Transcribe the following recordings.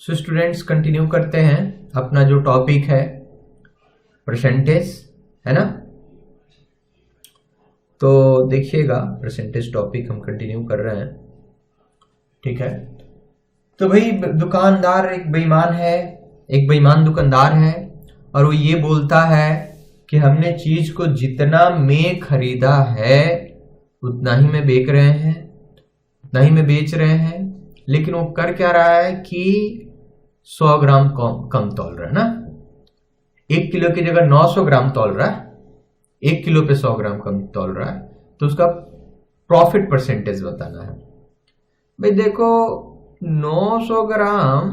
So students continue करते हैं अपना जो टॉपिक है परसेंटेज, है ना। तो देखिएगा परसेंटेज टॉपिक हम कंटिन्यू कर रहे हैं, ठीक है। तो भाई दुकानदार एक बेईमान है, एक बेईमान दुकानदार है और वो ये बोलता है कि हमने चीज को जितना में खरीदा है उतना ही में बेच रहे हैं, उतना ही में बेच रहे हैं, लेकिन वो कर क्या रहा है कि 100 ग्राम कम तौल रहा है ना। 1 किलो की जगह 900 ग्राम तौल रहा है, 1 किलो पे 100 ग्राम कम तौल रहा है, तो उसका प्रॉफिट परसेंटेज बताना है। भाई देखो 900 ग्राम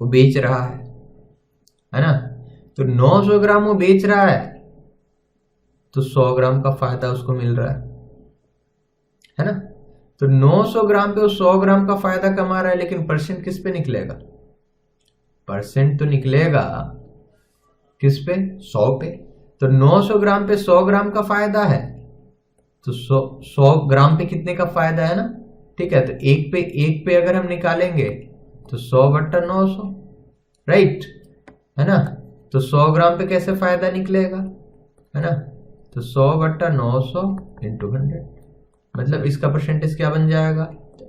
वो बेच रहा है ना, तो 900 ग्राम वो बेच रहा है तो 100 ग्राम का फायदा उसको मिल रहा है ना। तो 900 ग्राम पे वो 100 ग्राम का फायदा कमा रहा है, लेकिन परसेंट किस पे निकलेगा? परसेंट तो निकलेगा किस पे? 100 पे। तो 900 ग्राम पे 100 ग्राम का फायदा है, तो 100 ग्राम पे कितने का फायदा है ना, ठीक है। तो एक पे अगर हम निकालेंगे तो 100/900, राइट, है ना। तो 100 ग्राम पे कैसे फायदा निकलेगा, है ना। तो 100/900 × 100, मतलब इसका परसेंटेज क्या बन जाएगा?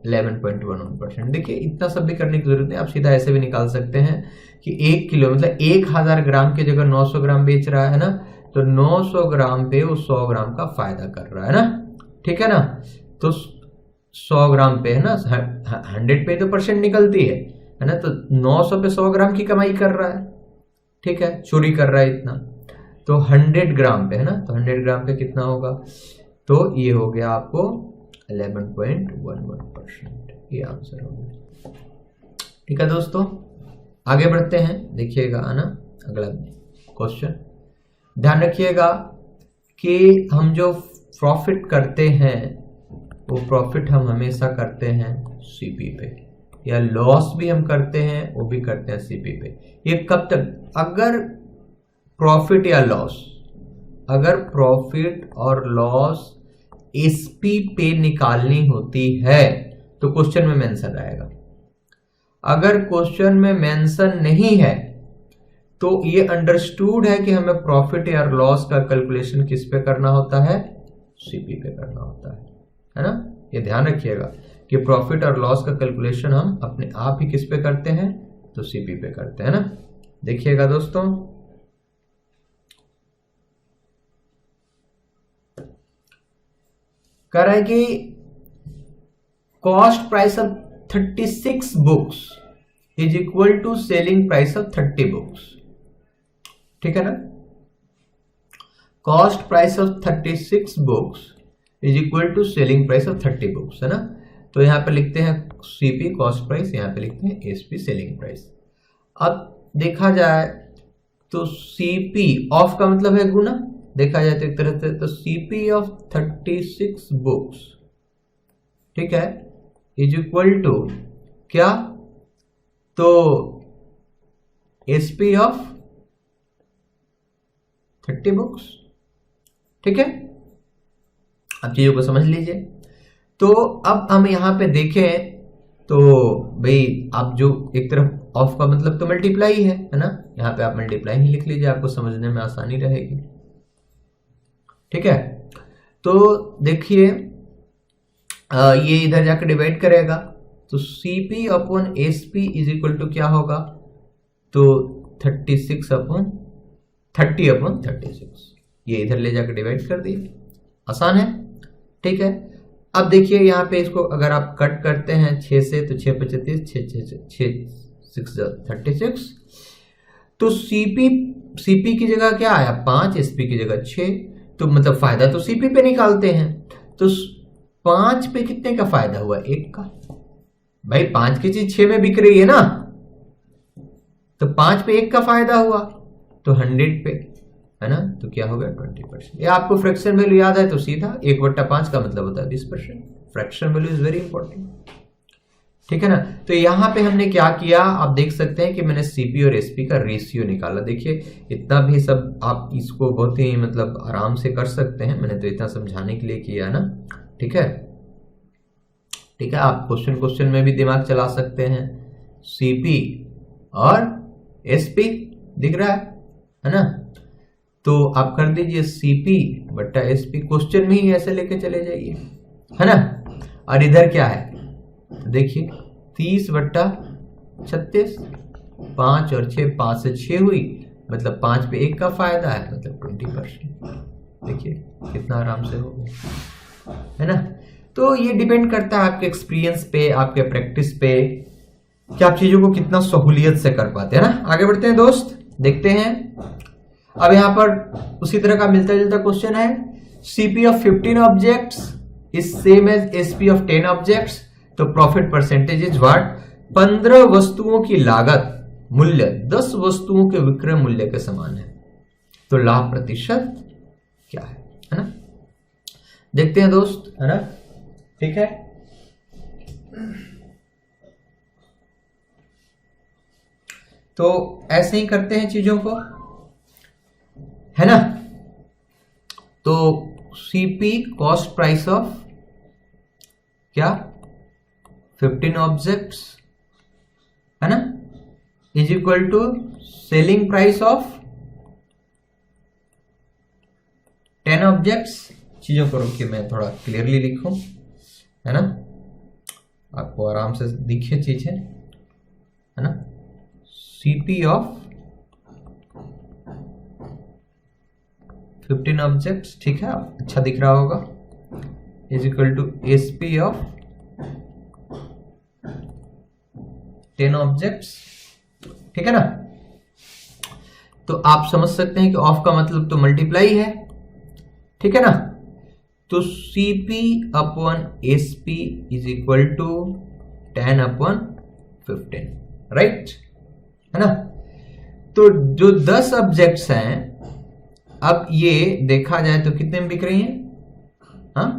11.11%। देखिए इतना सब भी करने की जरूरत नहीं, आप सीधा ऐसे भी निकाल सकते हैं कि 1 किलो मतलब 1000 ग्राम की जगह 900 ग्राम बेच रहा है ना, तो 900 ग्राम पे वो 100 ग्राम का फायदा कर रहा है ना, ठीक है ना। तो 100 ग्राम पे, है ना, 100 पे तो परसेंट निकलती है ना, तो 900 पे 100 ग्राम की कमाई कर रहा है, ठीक है, चोरी कर रहा है इतना। तो 100 ग्राम पे, है ना, तो 100 ग्राम पे कितना होगा? तो ये हो गया आपको 11.11%, ये आंसर हो गया, ठीक है दोस्तों। आगे बढ़ते हैं, देखिएगा है ना अगला क्वेश्चन। ध्यान रखिएगा कि हम जो प्रॉफिट करते हैं वो प्रॉफिट हम हमेशा करते हैं सीपी पे, या लॉस भी हम करते हैं वो भी करते हैं सीपी पे। ये कब तक? अगर प्रॉफिट या लॉस, अगर प्रॉफिट और लॉस एसपी पे निकालनी होती है तो क्वेश्चन में मेंशन आएगा। अगर क्वेश्चन में मेंशन नहीं है तो ये अंडरस्टूड है कि हमें प्रॉफिट या लॉस का कैलकुलेशन किस पे करना होता है? सीपी पे करना होता है ना। ये ध्यान रखिएगा कि प्रॉफिट और लॉस का कैलकुलेशन हम अपने आप ही किस पे करते हैं? तो सीपी पे करते हैं ना। देखिएगा दोस्तों, कह रहा है कि cost price of 36 books is equal to selling price of 30 books, ठीक है ना। Cost price of 36 books is equal to selling price of 30 books, है ना। तो यहां पे लिखते हैं सीपी कॉस्ट प्राइस, यहां पे लिखते हैं एसपी सेलिंग प्राइस। अब देखा जाए तो सीपी ऑफ का मतलब है गुना, देखा जाए तो एक तरह से, तो सीपी ऑफ 36 बुक्स, ठीक है, इज इक्वल टू क्या? तो एसपी ऑफ 30 बुक्स, ठीक है। अब चीजों को समझ लीजिए। तो अब हम यहां पे देखें तो भाई आप जो एक तरफ ऑफ का मतलब तो मल्टीप्लाई है ना, यहां पे आप मल्टीप्लाई ही लिख लीजिए, आपको समझने में आसानी रहेगी, ठीक है। तो देखिए ये इधर जाकर डिवाइड करेगा, तो CP upon SP is equal to क्या होगा? तो 30 अपॉन 36, ये इधर ले जाकर डिवाइड कर दिए, आसान है, ठीक है। अब देखिए यहाँ पे इसको अगर आप कट करते हैं 6 से, तो 6 25, 6 36, तो CP की जगह क्या आया? 5, SP की जगह 6, तो मतलब फायदा तो सीपी पे निकालते हैं। तो 5 पे कितने का फायदा हुआ? 1 का। भाई 5 की चीज 6 में बिक रही है ना, तो 5 पे 1 का फायदा हुआ, तो 100 पे, है ना, तो क्या हो गया? 20%। ये आपको फ्रैक्शन वैल्यू याद है तो सीधा 1/5 का मतलब होता है 20%। Fraction value is very important, ठीक है ना। तो यहां पे हमने क्या किया, आप देख सकते हैं कि मैंने सीपी और एसपी का रेशियो निकाला। देखिए इतना भी सब आप इसको बहुत ही मतलब आराम से कर सकते हैं, मैंने तो इतना समझाने के लिए किया ना, ठीक है। ठीक है, आप क्वेश्चन में भी दिमाग चला सकते हैं, सीपी और एसपी दिख रहा है ना। तो आप कर दीजिए सीपी बट्टा एसपी, क्वेश्चन में ही ऐसे लेके चले जाइए, है ना। और इधर क्या है तो देखिए 30 बट्टा 36, 5 और 6, 5 से 6 हुई, मतलब 5 पे 1 का फायदा है, मतलब 20%। देखिए कितना आराम से हो गया, है ना। तो ये डिपेंड करता है आपके एक्सपीरियंस पे, आपके प्रैक्टिस पे, कि आप चीजों को कितना सहूलियत से कर पाते हैं ना। आगे बढ़ते हैं दोस्त, देखते हैं। अब यहां पर उसी तरह का मिलता जुलता क्वेश्चन है, CP of 15 objects is same as SP of 10 objects, तो प्रॉफिट परसेंटेज इज व्हाट। 15 वस्तुओं की लागत मूल्य 10 वस्तुओं के विक्रय मूल्य के समान है, तो लाभ प्रतिशत क्या है ना। देखते हैं दोस्त, है ना, ठीक है। तो ऐसे ही करते हैं चीजों को, है ना। तो सीपी कॉस्ट प्राइस ऑफ क्या 15 ऑब्जेक्ट्स, है ना, is equal to selling price of 10 objects. चीजों को रोकिए, मैं थोड़ा क्लियरली लिखूं, है ना, आपको आराम से दिखे चीजें, है ना। सीपी ऑफ 15 ऑब्जेक्ट्स, ठीक है, अच्छा दिख रहा होगा, is equal to SP of 10 objects, ठीक है ना। तो आप समझ सकते हैं कि ऑफ का मतलब तो मल्टीप्लाई है, ठीक है ना। तो CP upon SP is equal to 10 upon 15, right, है ना। तो जो 10 ऑब्जेक्ट्स हैं, अब ये देखा जाए तो कितने में बिक रही हैं, हाँ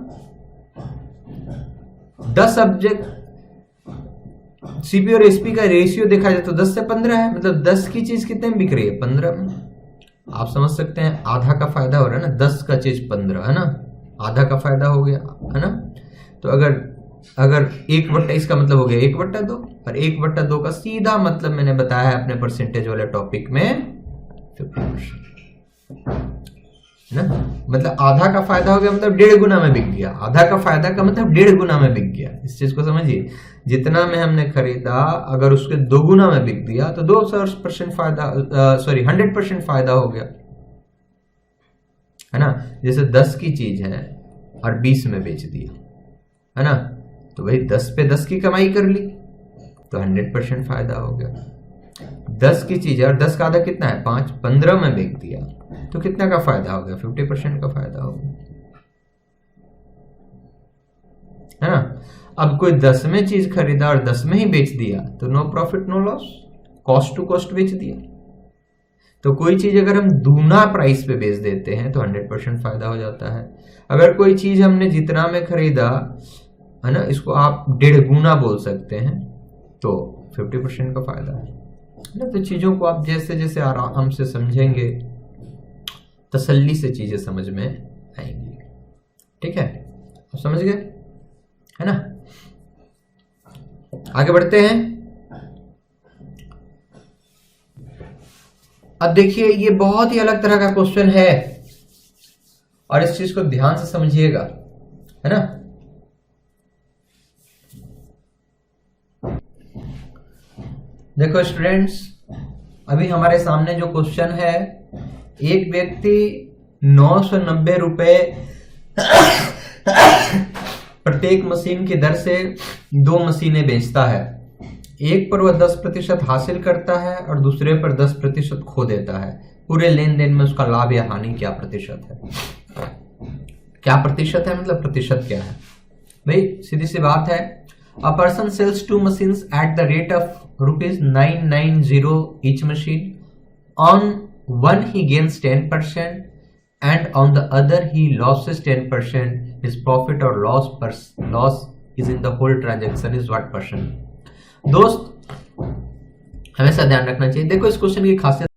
10 ऑब्जेक्ट, सीपी और एसपी का रेशियो देखा जाए तो 10 से 15 है, मतलब 10 की चीज कितने में बिक रही है, 15 में। आप समझ सकते हैं आधा का फायदा हो रहा है ना, 10 का चीज 15, है ना, आधा का फायदा हो गया, है ना। तो अगर 1/, इसका मतलब हो गया 1/2, और 1/2 का सीधा मतलब मैंने बताया है अपने परसेंटेज वाले टॉपिक में 50%, है ना। मतलब आधा का फायदा हो गया, मतलब 1.5 गुना में बिक गया। आधा का फायदा का मतलब 1.5 गुना में बिक गया। इस चीज को समझिए, जितना में हमने खरीदा अगर उसके 2 गुना में बिक दिया तो 200% फायदा, 100% फायदा हो गया, है ना। जैसे 10 की चीज है और 20 में बेच दिया, है ना, तो भाई 10 पे 10 की कमाई कर ली, तो 100% फायदा हो गया। 10 की चीज है और 10 का आधा कितना है 5, 15 में बेच दिया तो कितना का फायदा हो गया, 50% का फायदा हो गया, है ना। अब कोई 10 में चीज खरीदा और 10 में ही बेच दिया तो no profit no loss, cost to cost बेच दिया। तो कोई चीज अगर हम दूना प्राइस पे बेच देते हैं तो 100% फायदा हो जाता है। अगर कोई चीज हमने जितना में खरीदा, है ना, इसको आप 1.5 गुना बोल सकते हैं, तो 50% का फायदा है ना। तो चीजों को आप जैसे जैसे आराम से समझेंगे, तसल्ली से चीजें समझ में आएंगी, ठीक है, आप समझ गए, है ना। आगे बढ़ते हैं। अब देखिए ये बहुत ही अलग तरह का क्वेश्चन है और इस चीज को ध्यान से समझिएगा, है ना। देखो स्टूडेंट्स, अभी हमारे सामने जो क्वेश्चन है, एक व्यक्ति 990 रुपए प्रत्येक मशीन की दर से 2 मशीनें बेचता है। एक पर वह 10% हासिल करता है और दूसरे पर 10% खो देता है। पूरे लेन देन में उसका लाभ या हानि क्या प्रतिशत है। क्या प्रतिशत है मतलब प्रतिशत क्या है भाई, सीधी सी बात है। A person sells 2 machines at the rate of ₹990 each machine. On one he gains 10% and on the other he loses 10%. His profit or loss is in the whole transaction is what percent? दोस्त हमेशा ध्यान रखना चाहिए। देखो इस question की खासियत